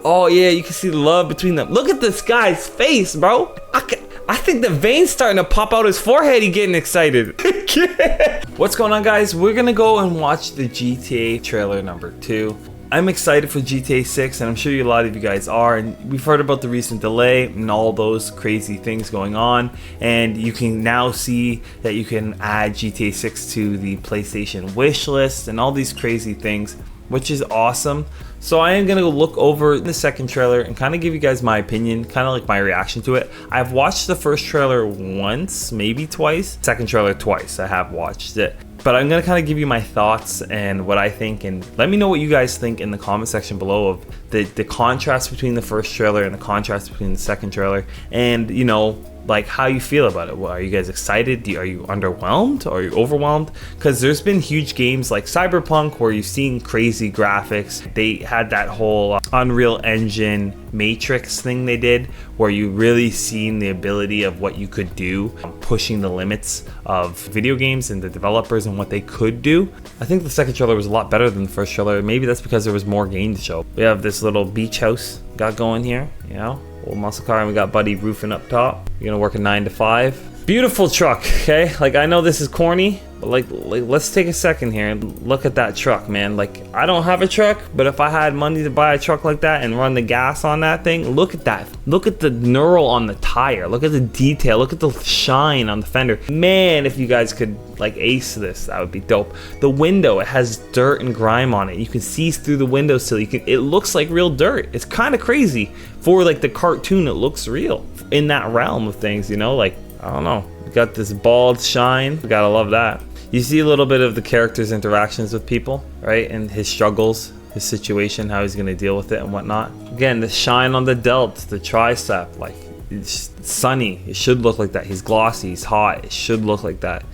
Oh yeah, you can see the love between them. Look at this guy's face, bro. I think the veins starting to pop out his forehead. He getting excited. What's going on, guys? We're gonna go and watch the GTA trailer number 2. I'm excited for GTA 6, and I'm sure a lot of you guys are, and we've heard about the recent delay and all those crazy things going on, and you can now see that you can add GTA 6 to the PlayStation wish list and all these crazy things, which is awesome. So I am gonna go look over the second trailer and kind of give you guys my opinion, kind of like my reaction to it. I've watched the first trailer once, maybe twice. Second trailer twice, I have watched it. But I'm gonna kind of give you my thoughts and what I think, and let me know what you guys think in the comment section below of the contrast between the first trailer and the contrast between the second trailer, and you know, like how you feel about it. Well, are you guys excited? Are you underwhelmed? Are you overwhelmed? Because there's been huge games like Cyberpunk where you've seen crazy graphics. They had that whole Unreal Engine Matrix thing they did where you really seen the ability of what you could do, pushing the limits of video games and the developers and what they could do. I think the second trailer was a lot better than the first trailer. Maybe that's because there was more game to show. We have this little beach house got going here, you know, old muscle car, and we got Buddy roofing up top. You're gonna work a 9 to 5. Beautiful truck, okay? Like, I know this is corny, but like let's take a second here and look at that truck, man. Like, I don't have a truck, but if I had money to buy a truck like that and run the gas on that thing, look at that. Look at the knurl on the tire. Look at the detail. Look at the shine on the fender. Man, if you guys could like ace this, that would be dope. The window, it has dirt and grime on it. You can see through the window sill. It looks like real dirt. It's kind of crazy for like the cartoon. It looks real in that realm of things, you know, like, I don't know. We got this bald shine. We gotta love that. You see a little bit of the character's interactions with people, right? And his struggles, his situation, how he's gonna deal with it and whatnot. Again, the shine on the delt, the tricep, like, it's sunny. It should look like that. He's glossy, he's hot. It should look like that.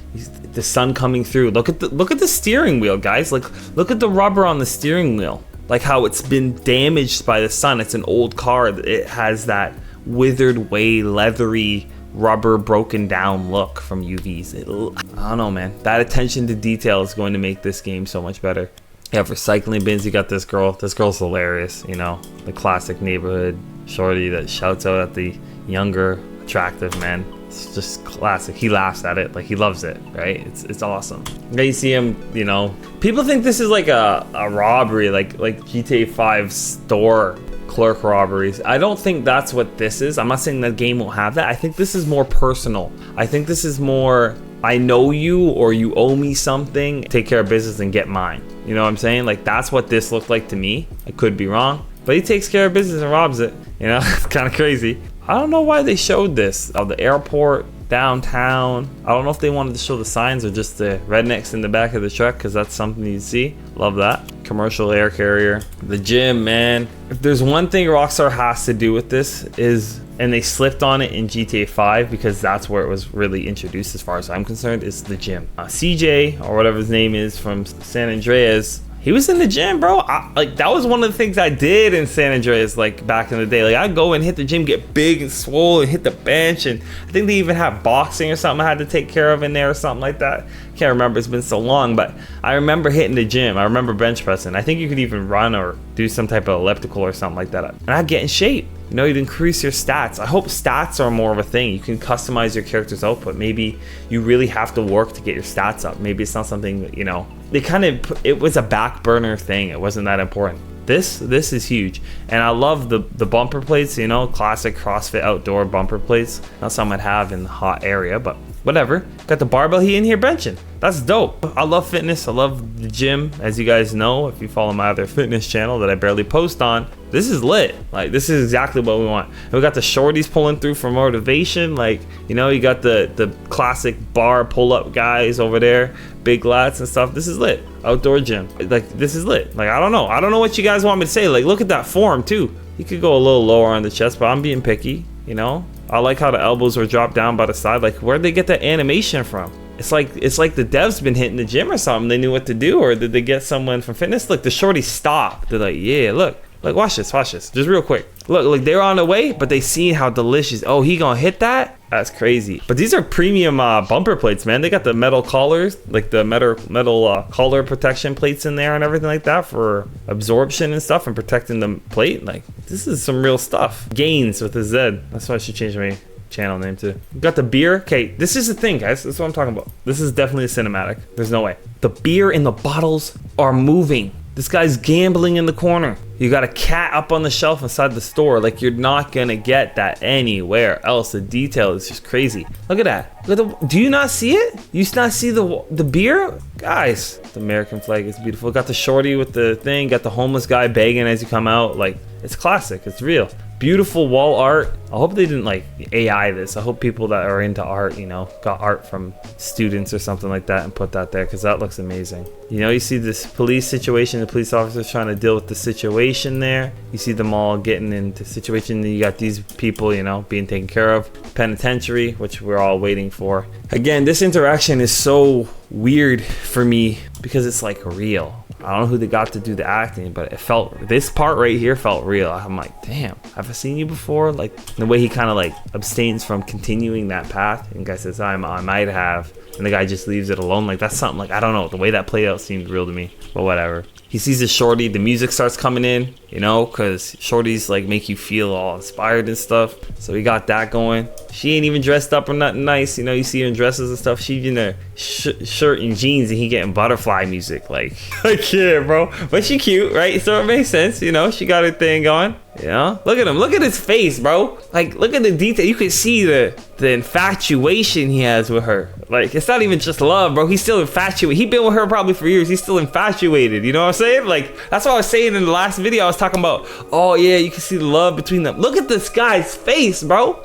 The sun coming through. Look at the steering wheel, guys. Like, look at the rubber on the steering wheel. Like how it's been damaged by the sun. It's an old car. It has that withered way, leathery, rubber broken down look from UVs. I don't know, man. That attention to detail is going to make this game so much better. You have recycling bins. You got this girl. This girl's hilarious, you know, the classic neighborhood shorty that shouts out at the younger attractive man. It's just classic. He laughs at it, like he loves it, right? It's awesome. Now you see him, you know, people think this is like a robbery, like GTA 5 store clerk robberies. I don't think that's what this is. I'm not saying that game won't have that. I think this is more personal. I think this is more, I know you or you owe me something, take care of business and get mine. You know what I'm saying? Like, that's what this looked like to me. I could be wrong, but he takes care of business and robs it. You know, it's kind of crazy. I don't know why they showed this. The airport, downtown. I don't know if they wanted to show the signs or just the rednecks in the back of the truck, because that's something you see. Love that. Commercial air carrier. The gym, man. If there's one thing Rockstar has to do with this is, and they slipped on it in GTA 5 because that's where it was really introduced as far as I'm concerned, is the gym. CJ, or whatever his name is from San Andreas, he was in the gym, bro. Like, that was one of the things I did in San Andreas, like, back in the day. Like, I'd go and hit the gym, get big and swole, and hit the bench, and I think they even have boxing or something I had to take care of in there or something like that. Can't remember, it's been so long, but I remember hitting the gym. I remember bench pressing. I think you could even run or do some type of elliptical or something like that. And I'd get in shape. You know, you'd increase your stats. I hope stats are more of a thing. You can customize your character's output. Maybe you really have to work to get your stats up. Maybe it's not something that, you know, it was a back burner thing. It wasn't that important. This is huge, and I love the bumper plates, you know, classic CrossFit outdoor bumper plates. Not something I'd have in the hot area, but whatever. Got the barbell in here benching. That's dope. I love fitness. I love the gym. As you guys know, if you follow my other fitness channel that I barely post on, this is lit. Like, this is exactly what we want. And we got the shorties pulling through for motivation. Like, you know, you got the classic bar pull-up guys over there, big lats and stuff. This is lit. Outdoor gym. Like, this is lit. Like, I don't know what you guys want me to say. Like, look at that form too. You could go a little lower on the chest, but I'm being picky, you know. I like how the elbows are dropped down by the side. Like, where'd they get that animation from? It's like the devs been hitting the gym or something. They knew what to do, or did they get someone from fitness? Look, the shorty stopped. They're like, yeah, look, Like, watch this, just real quick. Look, they were on the way, but they seen how delicious. Oh, he gonna hit that? That's crazy. But these are premium bumper plates, man. They got the metal collars, like the metal collar protection plates in there and everything like that for absorption and stuff and protecting the plate. Like, this is some real stuff. Gains with a Z. That's why I should change my channel name too. Got the beer. Okay, this is the thing, guys. This is what I'm talking about. This is definitely a cinematic. There's no way. The beer in the bottles are moving. This guy's gambling in the corner. You got a cat up on the shelf inside the store. Like, you're not gonna get that anywhere else. The detail is just crazy. Look at that. Look at do you not see it? You not see the beer? Guys, the American flag is beautiful. Got the shorty with the thing. Got the homeless guy begging as you come out. Like, it's classic. It's real. Beautiful wall art. I hope they didn't like AI this. I hope people that are into art, you know, got art from students or something like that and put that there, because that looks amazing. You know, you see this police situation, the police officers trying to deal with the situation there. You see them all getting into situation. You got these people, you know, being taken care of. Penitentiary, which we're all waiting for. Again, this interaction is so weird for me because it's like real. I don't know who they got to do the acting, but it felt, this part right here felt real. I'm like, damn, have I seen you before? Like, the way he kind of like abstains from continuing that path. And the guy says, I might have. And the guy just leaves it alone. Like, that's something, like, I don't know. The way that played out seemed real to me, but whatever. He sees the shorty, the music starts coming in, you know, because shorties like make you feel all inspired and stuff. So we got that going. She ain't even dressed up or nothing nice, you know. You see her in dresses and stuff. She in a shirt and jeans, and he getting butterfly music. Like, I can't, bro. But she cute, right? So it makes sense, you know. She got her thing going. You know, look at him. Look at his face, bro. Like, look at the detail. You can see the infatuation he has with her. Like, it's not even just love, bro. He's still infatuated. He's been with her probably for years. He's still infatuated. You know what I'm saying? Like, that's what I was saying in the last video. I was talking about, oh yeah, you can see the love between them. Look at this guy's face, bro.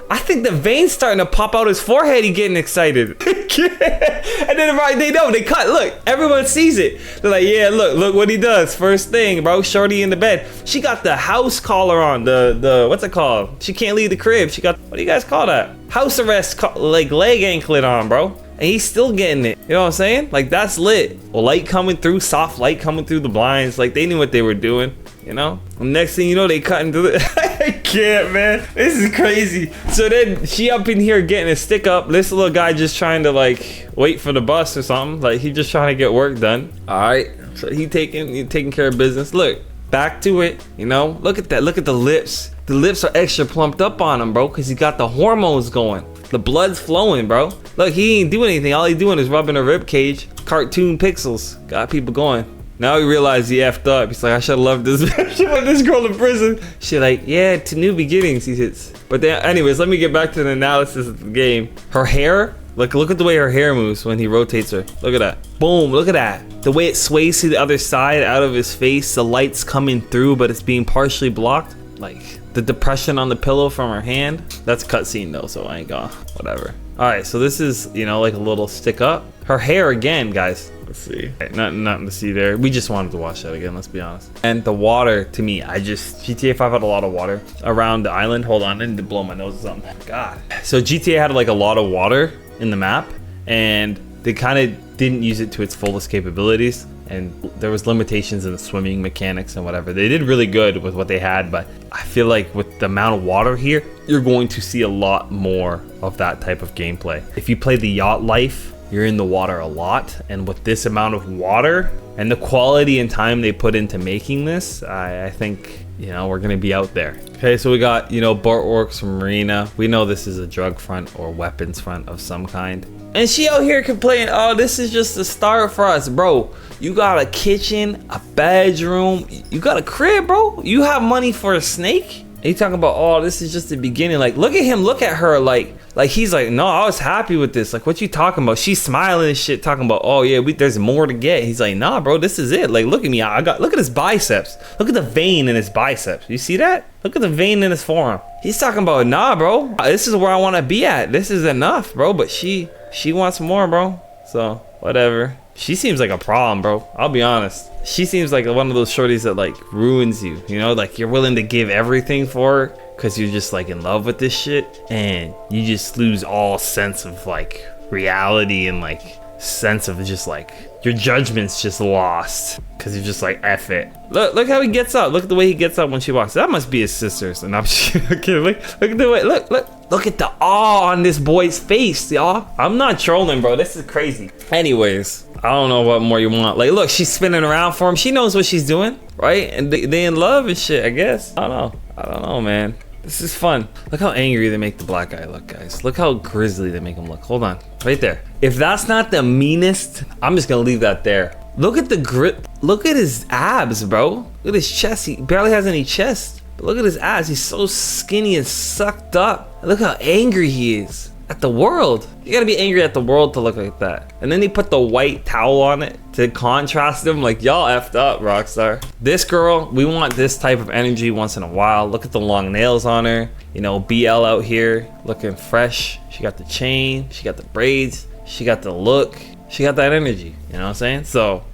I think the veins starting to pop out his forehead. He getting excited. And then right, they know, they cut. Look, everyone sees it. They're like, yeah, look what he does. First thing, bro, shorty in the bed. She got the house collar on. The what's it called? She can't leave the crib. She got, what do you guys call that? House arrest, like leg anklet on, bro. And he's still getting it. You know what I'm saying? Like, that's lit. Light coming through, soft light coming through the blinds. Like, they knew what they were doing, you know? And next thing you know, they cutting through the... I can't, man. This is crazy. So then she up in here getting a stick up. This little guy just trying to, like, wait for the bus or something. Like, he just trying to get work done. All right. So he taking care of business. Look, back to it, you know? Look at that. Look at the lips. The lips are extra plumped up on him, bro, because he got the hormones going. The blood's flowing, bro. Look, he ain't doing anything. All he doing is rubbing a rib cage. Cartoon pixels. Got people going. Now he realized he effed up. He's like, I should have loved this. I should have this girl in prison. She like, yeah, to new beginnings, he hits. But then, anyways, let me get back to the analysis of the game. Her hair, look at the way her hair moves when he rotates her. Look at that. Boom, look at that. The way it sways to the other side out of his face. The light's coming through, but it's being partially blocked. Like, the depression on the pillow from her hand. That's a cutscene though, so I ain't gonna, whatever. All right, so this is, you know, like a little stick up. Her hair again, guys. Let's see. Okay, nothing to see there. We just wanted to watch that again, let's be honest. And the water, to me, GTA 5 had a lot of water around the island. Hold on, I need to blow my nose or something. God. So GTA had like a lot of water in the map, and they kind of didn't use it to its fullest capabilities. And there was limitations in the swimming mechanics and whatever. They did really good with what they had, but I feel like with the amount of water here, you're going to see a lot more of that type of gameplay. If you play the yacht life, you're in the water a lot. And with this amount of water and the quality and time they put into making this, I think, you know, we're gonna be out there. Okay, so we got, you know, Bartworks from Marina. We know this is a drug front or weapons front of some kind. And she out here complaining, oh, this is just the start for us, bro. You got a kitchen, a bedroom, you got a crib, bro. You have money for a snake? And you talking about, oh, this is just the beginning. Like, look at him, look at her, like he's like, no, I was happy with this. Like, what you talking about? She's smiling and shit, talking about, oh yeah, there's more to get. He's like, nah, bro, this is it. Like, look at me, look at his biceps. Look at the vein in his biceps. You see that? Look at the vein in his forearm. He's talking about, nah, bro, this is where I want to be at. This is enough, bro. But she wants more, bro. So whatever. She seems like a problem, bro. I'll be honest. She seems like one of those shorties that like ruins you, you know, like you're willing to give everything for her because you're just like in love with this shit, and you just lose all sense of like reality and like sense of just like your judgment's just lost because you're just like F it. Look how he gets up. Look at the way he gets up when she walks. That must be his sister's. And I'm kidding. Look at the way. Look at the awe on this boy's face, y'all. I'm not trolling, bro. This is crazy. Anyways, I don't know what more you want. Like, look, she's spinning around for him. She knows what she's doing, right? And they in love and shit, I guess. I don't know, man. This is fun. Look how angry they make the black guy look, guys. Look how grisly they make him look. Hold on, right there. If that's not the meanest, I'm just gonna leave that there. Look at the grip. Look at his abs, bro. Look at his chest. He barely has any chest. But look at his abs. He's so skinny and sucked up. Look how angry he is at the world. You gotta be angry at the world to look like that. And then he put the white towel on it to contrast him. Like, y'all effed up, Rockstar. This girl, we want this type of energy once in a while. Look at the long nails on her. You know, BL out here looking fresh. She got the chain, she got the braids, she got the look, she got that energy. You know what I'm saying? So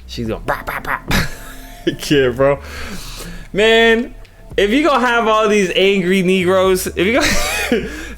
she's going bah, bah, bah. Kid, bro. Man, if you gonna have all these angry Negroes, if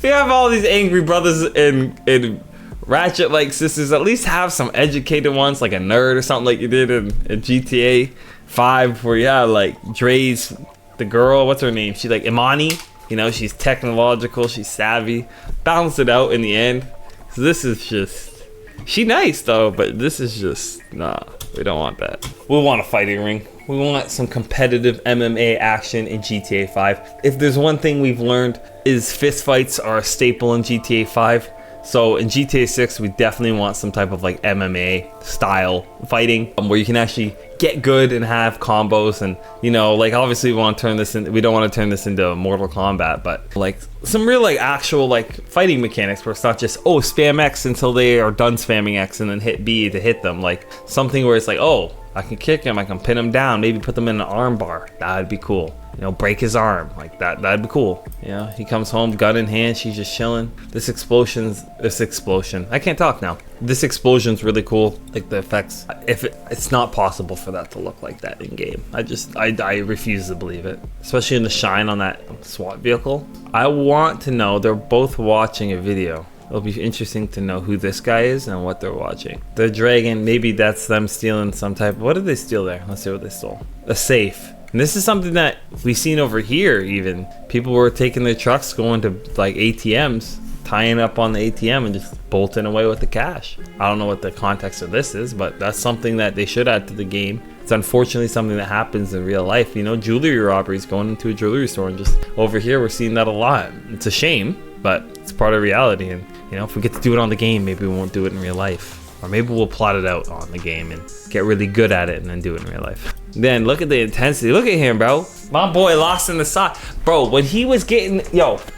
you have all these angry brothers and ratchet like sisters, at least have some educated ones, like a nerd or something, like you did in GTA 5, where you have like Dre's the girl, what's her name? She like Imani, you know, she's technological, she's savvy. Balance it out in the end. So this is just, she nice though, but this is just, nah, we don't want that. We want a fighting ring. We want some competitive MMA action in GTA 5. If there's one thing we've learned is fist fights are a staple in GTA 5. So in GTA 6, we definitely want some type of like MMA style fighting where you can actually get good and have combos. And, you know, like obviously we want to turn this in, we don't want to turn this into Mortal Kombat, but like some real like actual like fighting mechanics where it's not just, oh, spam X until they are done spamming X and then hit B to hit them. Like something where it's like, oh, I can kick him, I can pin him down, maybe put them in an arm bar. That'd be cool. You know, break his arm, like that'd be cool. You know, he comes home, gun in hand, she's just chilling. This explosion, I can't talk now. This explosion's really cool, like the effects. It's not possible for that to look like that in game. I refuse to believe it, especially in the shine on that SWAT vehicle. I want to know, they're both watching a video. It'll be interesting to know who this guy is and what they're watching. The dragon, maybe that's them stealing some type. What did they steal there? Let's see what they stole. A safe. And this is something that we've seen over here even. People were taking their trucks, going to like ATMs, tying up on the ATM and just bolting away with the cash. I don't know what the context of this is, but that's something that they should add to the game. It's unfortunately something that happens in real life. You know, jewelry robberies, going into a jewelry store, and just over here we're seeing that a lot. It's a shame, but it's part of reality. And you know, if we get to do it on the game, maybe we won't do it in real life. Or maybe we'll plot it out on the game and get really good at it and then do it in real life. Then look at the intensity. Look at him, bro. My boy lost in the side. Bro, when he was getting,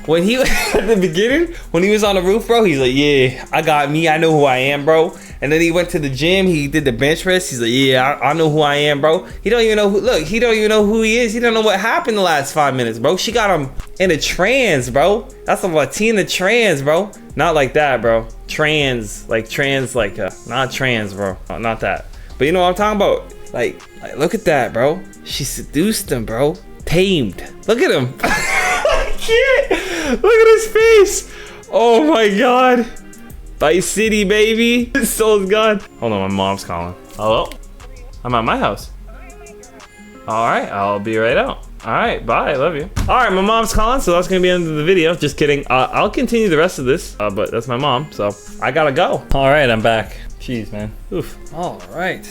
when he, at the beginning, when he was on the roof, bro, he's like, yeah, I got me. I know who I am, bro. And then he went to the gym. He did the bench press. He's like, yeah, I know who I am, bro. He don't even know who, look, he don't even know who he is. He don't know what happened the last 5 minutes, bro. She got him in a trance, bro. That's a Latina trance, bro. Not like that, bro. Trans, like not trans, bro. No, not that. But you know what I'm talking about? Like, look at that, bro. She seduced him, bro. Tamed. Look at him. I can't. Look at his face. Oh my God. Vice City, baby. His soul's gone. Hold on, my mom's calling. Hello? I'm at my house. All right, I'll be right out. All right, bye, I love you. All right, my mom's calling, so that's gonna be the end of the video. Just kidding. I'll continue the rest of this, but that's my mom, so I gotta go. All right, I'm back. Jeez, man. Oof. All right,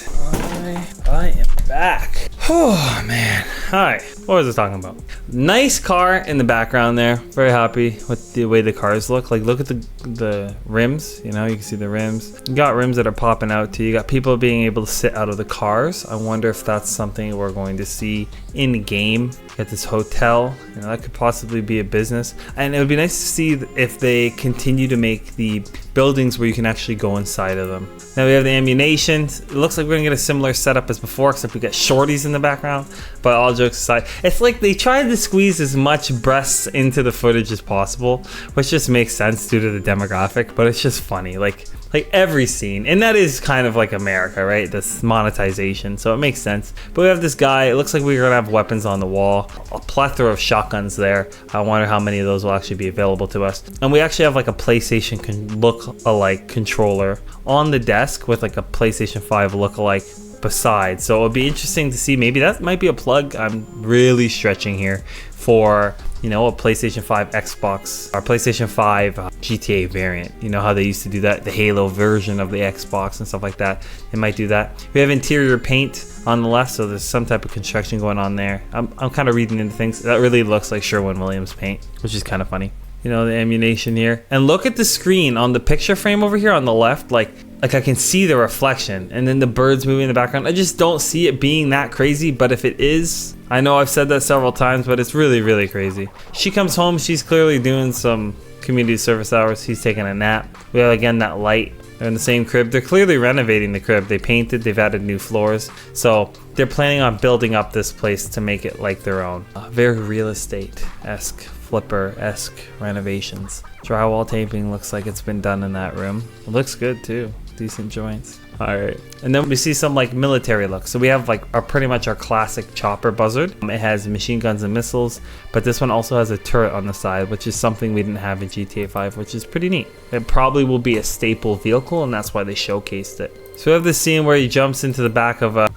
I am back. Oh, man. All right, what was I talking about? Nice car in the background there. Very happy with the way the cars look. Like, look at the rims. You know, you can see the rims. You got rims that are popping out too. You got people being able to sit out of the cars. I wonder if that's something we're going to see in the game at this hotel. You know, that could possibly be a business. And it would be nice to see if they continue to make the buildings where you can actually go inside of them. Now we have the ammunition. It looks like we're gonna get a similar setup as before, except we got shorties in the background. But all jokes aside, it's like they tried to squeeze as much breasts into the footage as possible, which just makes sense due to the demographic, but it's just funny. Like, like every scene, and that is kind of like America, right? This monetization, so it makes sense. But we have this guy. It looks like we're gonna have weapons on the wall, a plethora of shotguns there. I wonder how many of those will actually be available to us. And we actually have like a PlayStation look-alike controller on the desk with like a PlayStation 5 look-alike beside. So it'll be interesting to see. Maybe that might be a plug. I'm really stretching here for, you know, a PlayStation 5 Xbox or PlayStation 5 GTA variant. You know how they used to do that, the Halo version of the Xbox and stuff like that. They might do that. We have interior paint on the left, so there's some type of construction going on there. I'm kind of reading into things. That really looks like Sherwin-Williams paint, which is kind of funny. You know, the ammunition here. And look at the screen on the picture frame over here on the left. Like I can see the reflection, and then the birds moving in the background. I just don't see it being that crazy, but if it is, I know I've said that several times, but it's really, really crazy. She comes home, she's clearly doing some community service hours. He's taking a nap. We have, again, that light. They're in the same crib. They're clearly renovating the crib. They painted, they've added new floors. So they're planning on building up this place to make it like their own. Very real estate-esque, flipper-esque renovations. Drywall taping looks like it's been done in that room. It looks good too. Decent joints. All right, and then we see some like military look. So we have like pretty much our classic chopper buzzard. It has machine guns and missiles, but this one also has a turret on the side, which is something we didn't have in GTA 5, which is pretty neat. It probably will be a staple vehicle, and that's why they showcased it. So we have this scene where he jumps into the back of a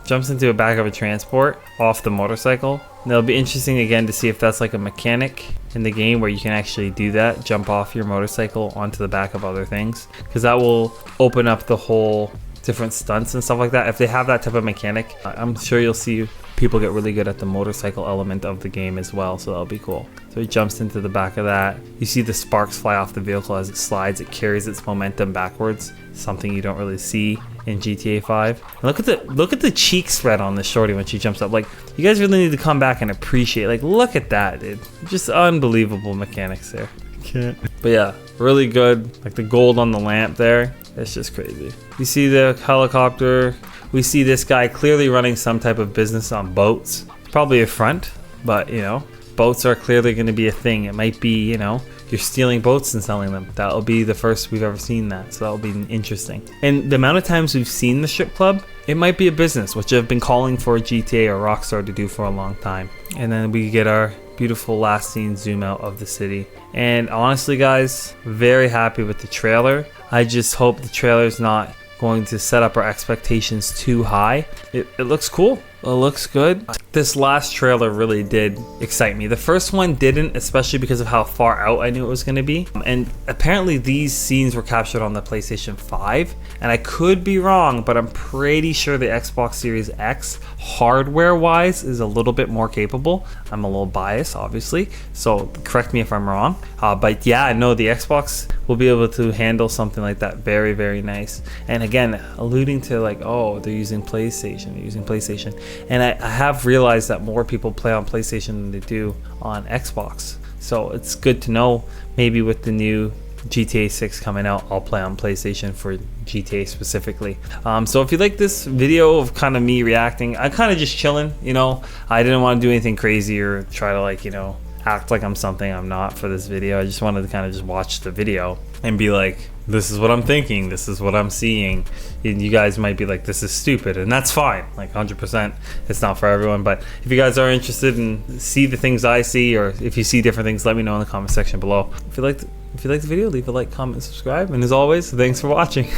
transport off the motorcycle. And it'll be interesting again to see if that's like a mechanic in the game where you can actually do that, jump off your motorcycle onto the back of other things, because that will open up the whole different stunts and stuff like that. If they have that type of mechanic, I'm sure you'll see people get really good at the motorcycle element of the game as well, so that'll be cool. So he jumps into the back of that. You see the sparks fly off the vehicle as it slides. It carries its momentum backwards, something you don't really see in GTA 5. And look at the cheek spread on this shorty when she jumps up. Like, you guys really need to come back and appreciate, like, look at that, dude. Just unbelievable mechanics there. Can't. But yeah, really good. Like the gold on the lamp there, it's just crazy. You see the helicopter. We see this guy clearly running some type of business on boats. Probably a front, but you know, boats are clearly going to be a thing. It might be, you know, you're stealing boats and selling them. That'll be the first we've ever seen that, so that'll be interesting. And the amount of times we've seen the strip club, it might be a business, which I've been calling for GTA or Rockstar to do for a long time. And then we get our beautiful last scene zoom out of the city. And honestly, guys, very happy with the trailer. I just hope the trailer's not going to set up our expectations too high. It looks cool. It looks good. This last trailer really did excite me. The first one didn't, especially because of how far out I knew it was going to be. And apparently these scenes were captured on the PlayStation 5. And I could be wrong, but I'm pretty sure the Xbox Series X, hardware-wise, is a little bit more capable. I'm a little biased, obviously, so correct me if I'm wrong. But yeah, I know the Xbox will be able to handle something like that very, very nice. And again, alluding to like, oh, they're using PlayStation. And I have realized that more people play on PlayStation than they do on Xbox. So it's good to know, maybe with the new GTA 6 coming out, I'll play on PlayStation for GTA specifically. So if you like this video of kind of me reacting, I'm kind of just chilling, you know. I didn't want to do anything crazy or try to, like, you know, act like I'm something I'm not for this video. I just wanted to kind of just watch the video and be like, this is what I'm thinking, this is what I'm seeing. And you guys might be like, this is stupid, and that's fine. Like 100%, it's not for everyone. But if you guys are interested in see the things I see, or if you see different things, let me know in the comment section below. If you liked the video, leave a like, comment, subscribe, and as always, thanks for watching.